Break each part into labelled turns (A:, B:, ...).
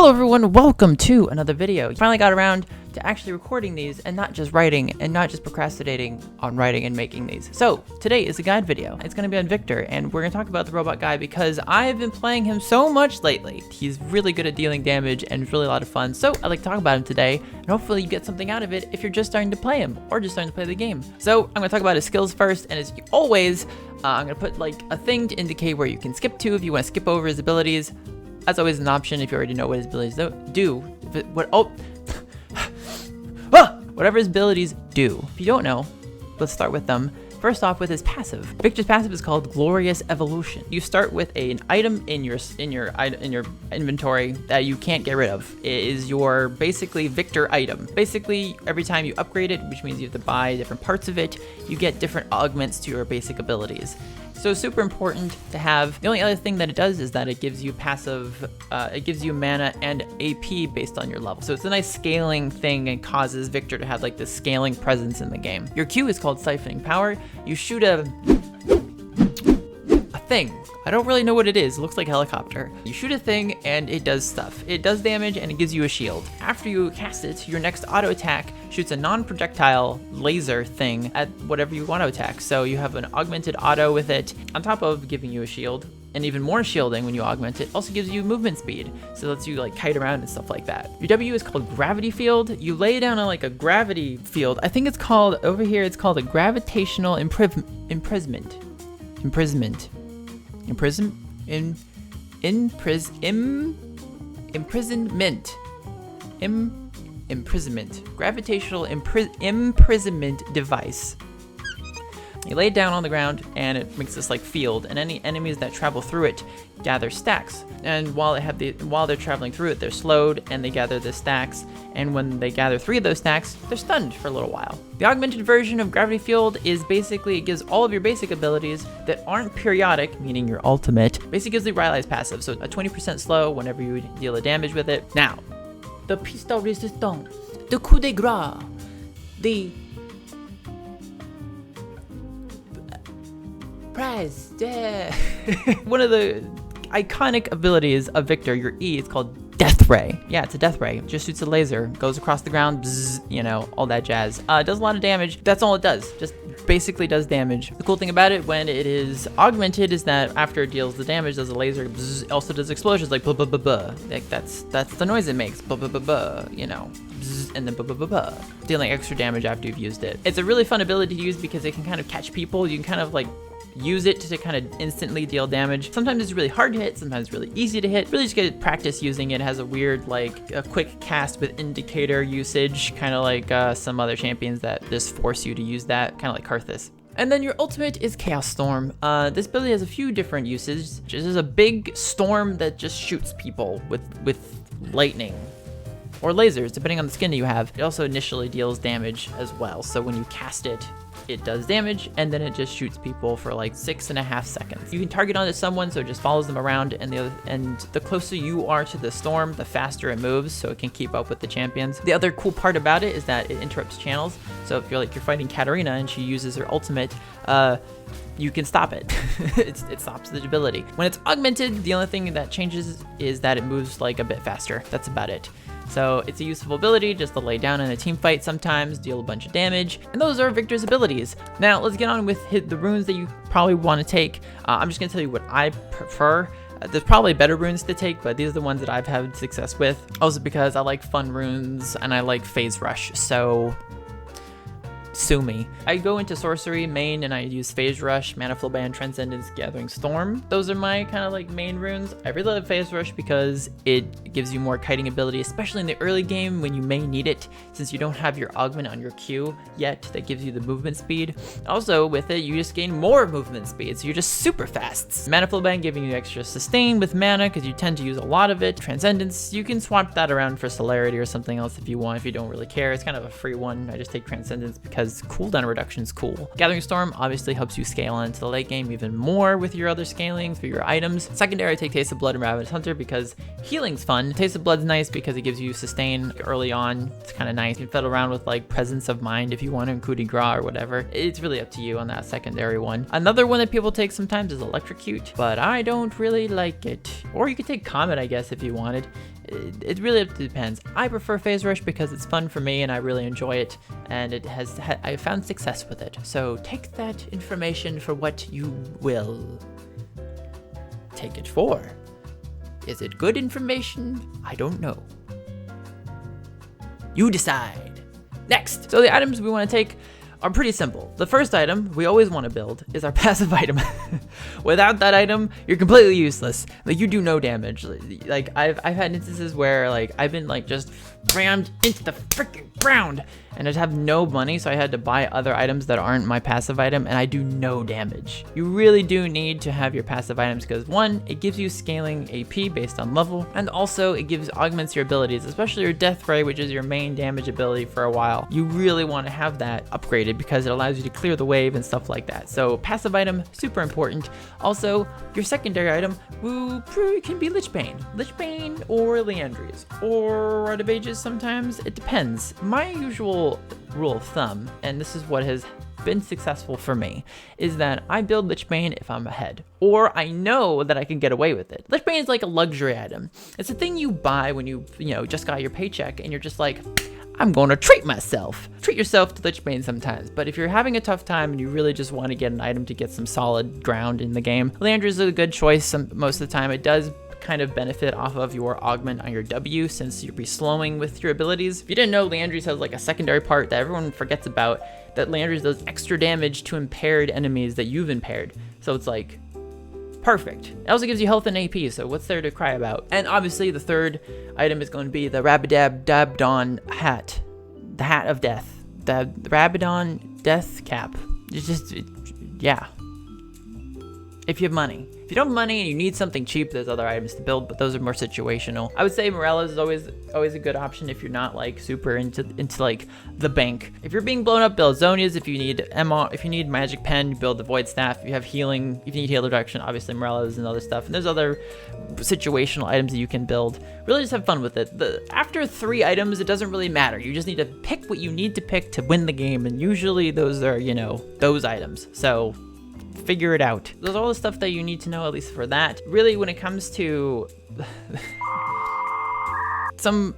A: Hello everyone, welcome to another video. Finally got around to actually recording these and not just writing and not just procrastinating on writing and making these. So today is a guide video. It's going to be on Viktor, and we're going to talk about the robot guy because I've been playing him so much lately. He's really good at dealing damage and it's really a lot of fun. So I'd like to talk about him today, and hopefully you get something out of it if you're just starting to play him or just starting to play the game. So I'm going to talk about his skills first, and as always, I'm going to put like a thing to indicate where you can skip to if you want to skip over his abilities. As always, an option if you already know what his abilities do. Whatever his abilities do. If you don't know, let's start with them. First off, with his passive. Viktor's passive is called Glorious Evolution. You start with an item in your inventory that you can't get rid of. It is your basically Viktor item. Basically, every time you upgrade it, which means you have to buy different parts of it, you get different augments to your basic abilities. So super important to have. The only other thing that it does is that it gives you passive, it gives you mana and AP based on your level. So it's a nice scaling thing and causes Viktor to have like this scaling presence in the game. Your Q is called Siphoning Power. You shoot a thing. I don't really know what it is. It looks like a helicopter. You shoot a thing and it does stuff. It does damage and it gives you a shield. After you cast it, your next auto attack shoots a non-projectile laser thing at whatever you want to attack. So you have an augmented auto with it on top of giving you a shield, and even more shielding when you augment it. Also gives you movement speed, so it lets you like kite around and stuff like that. Your W is called Gravity Field. You lay down on like a gravity field. I think it's called, over here it's called a gravitational imprisonment. Imprisonment. Gravitational imprisonment device. You lay it down on the ground and it makes this like field, and any enemies that travel through it gather stacks. And while they're traveling through it, they're slowed and they gather the stacks. And when they gather 3 of those stacks, they're stunned for a little while. The augmented version of Gravity Field is basically, it gives all of your basic abilities that aren't periodic, meaning your ultimate. Basically gives the Rylai's passive, so a 20% slow whenever you deal a damage with it. Now, the piece de resistance, the coup de grace, the prize, one of the iconic abilities of Viktor, your E, is called Death Ray. Yeah, it's a Death Ray. It just shoots a laser, goes across the ground, bzz, you know, all that jazz. It does a lot of damage. That's all it does. Just basically does damage. The cool thing about it when it is augmented is that after it deals the damage, does a laser, bzz, it also does explosions like blah blah blah blah. Like that's the noise it makes. Blah blah blah blah. You know, bzz, and then blah blah blah blah. Dealing extra damage after you've used it. It's a really fun ability to use because it can kind of catch people. You can kind of like use it to kind of instantly deal damage. Sometimes it's really hard to hit, sometimes really easy to hit. Really just get practice using it. It has a weird, like, a quick cast with indicator usage, kind of like some other champions that just force you to use that, kind of like Karthus. And then your ultimate is Chaos Storm. This ability has a few different uses. This is a big storm that just shoots people with lightning or lasers, depending on the skin that you have. It also initially deals damage as well. So when you cast it, it does damage, and then it just shoots people for like 6.5 seconds. You can target onto someone, so it just follows them around, and the closer you are to the storm, the faster it moves, so it can keep up with the champions. The other cool part about it is that it interrupts channels. So if you're fighting Katarina and she uses her ultimate, you can stop it. It stops the ability. When it's augmented, the only thing that changes is that it moves like a bit faster. That's about it. So it's a useful ability just to lay down in a team fight sometimes, deal a bunch of damage, and those are Viktor's abilities. Now let's get on with the runes that you probably want to take. I'm just going to tell you what I prefer. There's probably better runes to take, but these are the ones that I've had success with. Also because I like fun runes and I like Phase Rush, so sue me. I go into sorcery main and I use Phase Rush, Mana Flow Band, Transcendence, Gathering Storm. Those are my kind of like main runes. I really love Phase Rush because it gives you more kiting ability, especially in the early game when you may need it, since you don't have your augment on your Q yet that gives you the movement speed. Also with it, you just gain more movement speed, so you're just super fast. Mana Flow Band giving you extra sustain with mana because you tend to use a lot of it. Transcendence, you can swap that around for Celerity or something else if you want, if you don't really care. It's kind of a free one. I just take Transcendence because cooldown reduction is cool. Gathering Storm obviously helps you scale into the late game even more with your other scaling for your items. Secondary, I take Taste of Blood and Ravenous Hunter because healing's fun. Taste of Blood's nice because it gives you sustain early on. It's kind of nice. You can fiddle around with like Presence of Mind if you want to, and Coup de Grace or whatever. It's really up to you on that secondary one. Another one that people take sometimes is Electrocute, but I don't really like it. Or you could take Comet, I guess, if you wanted. It really depends. I prefer Phase Rush because it's fun for me and I really enjoy it, and I found success with it. So take that information for what you will take it for. Is it good information? I don't know. You decide. Next. So the items we want to take are pretty simple. The first item we always want to build is our passive item. Without that item, you're completely useless. Like, you do no damage. Like, I've had instances where like I've been like just rammed into the freaking ground and I just have no money, so I had to buy other items that aren't my passive item, and I do no damage. You really do need to have your passive items because, one, it gives you scaling AP based on level, and also it augments your abilities, especially your Death Ray, which is your main damage ability for a while. You really want to have that upgraded because it allows you to clear the wave and stuff like that. So passive item, super important. Also, your secondary item can be Lichbane or Liandry's or Rite of Ages sometimes. It depends. My usual rule of thumb, and this is what has been successful for me, is that I build Lichbane if I'm ahead, or I know that I can get away with it. Lichbane is like a luxury item. It's a thing you buy when you just got your paycheck and you're just like, I'm going to treat myself. Treat yourself to Lichbane sometimes, but if you're having a tough time and you really just want to get an item to get some solid ground in the game, Liandry is a good choice most of the time. It does kind of benefit off of your augment on your W, since you'll be slowing with your abilities. If you didn't know, Liandry's has like a secondary part that everyone forgets about, that Liandry's does extra damage to impaired enemies that you've impaired. So it's like perfect. It also gives you health and AP, so what's there to cry about? And obviously the third item is going to be the Rabadon hat. The Hat of Death. The Rabadon Death Cap. Yeah. If you have money. If you don't have money and you need something cheap, there's other items to build, but those are more situational. I would say Morella's is always a good option if you're not like super into like the bank. If you're being blown up, build Zonias. If you need Magic Pen, build the Void Staff. If you have healing, if you need Healer Reduction, obviously Morella's and other stuff. And there's other situational items that you can build. Really just have fun with it. After 3 items, it doesn't really matter. You just need to pick what you need to pick to win the game, and usually those are, those items. So figure it out. There's all the stuff that you need to know, at least for that. Really, when it comes to didn't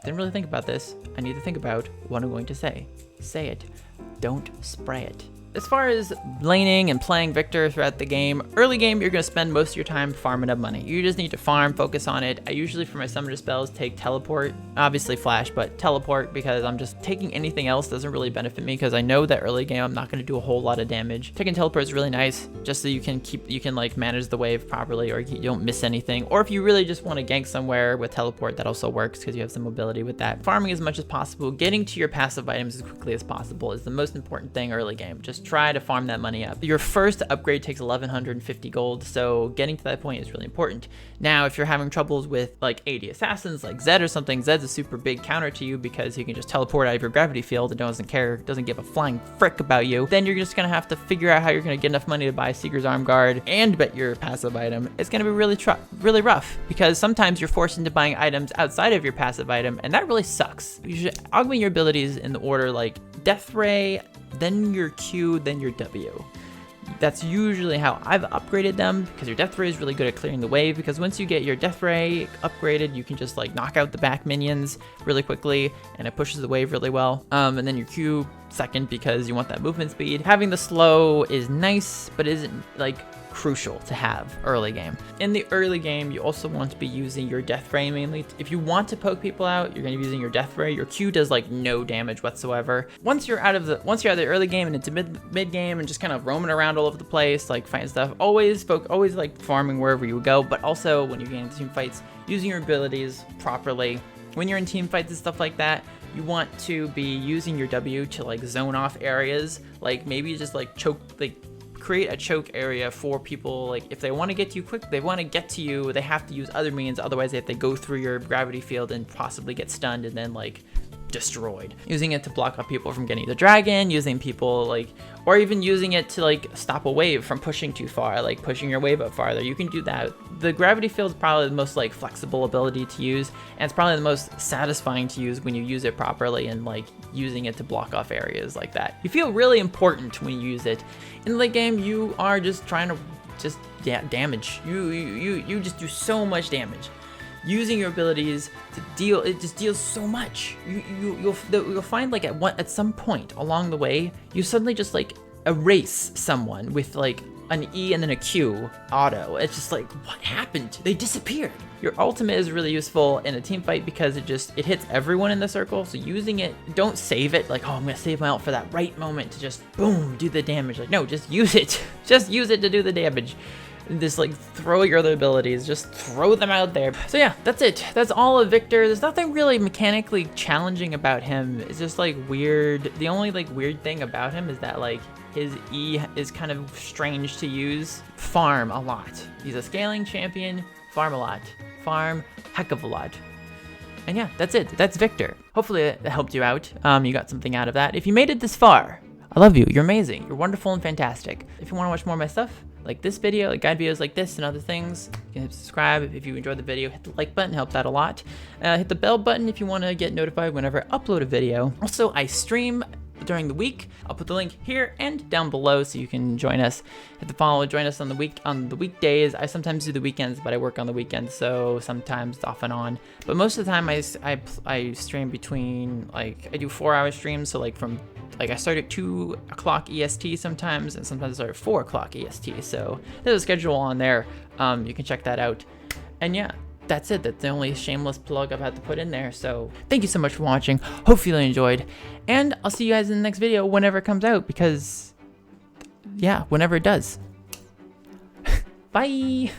A: really think about this. I need to think about what I'm going to say. Say it. Don't spray it. As far as laning and playing Viktor throughout the game, early game, you're going to spend most of your time farming up money. You just need to farm, focus on it. I usually, for my summoner spells, take teleport, obviously flash, but teleport, because I'm just taking anything else doesn't really benefit me, because I know that early game I'm not going to do a whole lot of damage. Taking teleport is really nice, just so you can like manage the wave properly, or you don't miss anything. Or if you really just want to gank somewhere with teleport, that also works because you have some mobility with that. Farming as much as possible, getting to your passive items as quickly as possible is the most important thing early game. Just try to farm that money up. Your first upgrade takes 1150 gold, so getting to that point is really important. Now, if you're having troubles with like AD assassins like Zed or something, Zed's a super big counter to you because he can just teleport out of your gravity field and doesn't give a flying frick about you. Then you're just gonna have to figure out how you're gonna get enough money to buy Seeker's Arm Guard and bet your passive item. It's gonna be really rough, because sometimes you're forced into buying items outside of your passive item, and that really sucks. You should augment your abilities in the order like Death Ray, then your Q, then your W. That's usually how I've upgraded them, because your Death Ray is really good at clearing the wave, because once you get your Death Ray upgraded, you can just like knock out the back minions really quickly, and it pushes the wave really well. And then your Q second, because you want that movement speed. Having the slow is nice, but isn't like crucial to have early game. In the early game, you also want to be using your Death Ray mainly. If you want to poke people out, you're going to be using your Death Ray. Your Q does like no damage whatsoever. Once you're out of the early game and into mid game and just kind of roaming around all over the place, like fighting stuff, always like farming wherever you go, but also when you get into team fights, using your abilities properly. When you're in team fights and stuff like that, you want to be using your W to like zone off areas, like maybe just like create a choke area for people. Like if they want to get to you quick, they have to use other means, otherwise they have to go through your gravity field and possibly get stunned and then like destroyed. Using it to block off people from getting the dragon, using people like, or even using it to like stop a wave from pushing too far, like pushing your wave up farther. You can do that. The gravity field is probably the most like flexible ability to use, and it's probably the most satisfying to use when you use it properly and like using it to block off areas like that. You feel really important when you use it. In the late game, you are just trying to just damage. You just do so much damage. Using your abilities to deal, it just deals so much. You'll find like at some point along the way, you suddenly just like erase someone with like an E and then a Q auto. It's just like, what happened? They disappeared. Your ultimate is really useful in a team fight because it hits everyone in the circle. So using it, don't save it like, oh, I'm gonna save my ult for that right moment to just boom, do the damage. Like, no, just use it. Just use it to do the damage. Just like throw your other abilities, just throw them out there. So yeah, that's it. That's all of Viktor. There's nothing really mechanically challenging about him. It's just like weird. The only like weird thing about him is that like his E is kind of strange to use. Farm a lot. He's a scaling champion. Farm a lot. Farm heck of a lot. And yeah, that's it. That's Viktor. Hopefully that helped you out. You got something out of that. If you made it this far, I love you. You're amazing. You're wonderful and fantastic. If you want to watch more of my stuff, like this video, like guide videos like this and other things, you can hit subscribe. If you enjoyed the video, hit the like button, helps out a lot. Hit the bell button if you want to get notified whenever I upload a video. Also, I stream during the week. I'll put the link here and down below so you can join us. Hit the follow, join us on the weekdays. I sometimes do the weekends, but I work on the weekends, so sometimes it's off and on. But most of the time I stream between, like, I do 4-hour streams, so like from I start at 2 o'clock EST sometimes, and sometimes I start at 4 o'clock EST. So there's a schedule on there. You can check that out. And yeah, that's it. That's the only shameless plug I've had to put in there. So thank you so much for watching. Hopefully you enjoyed. And I'll see you guys in the next video whenever it comes out, because yeah, whenever it does. Bye.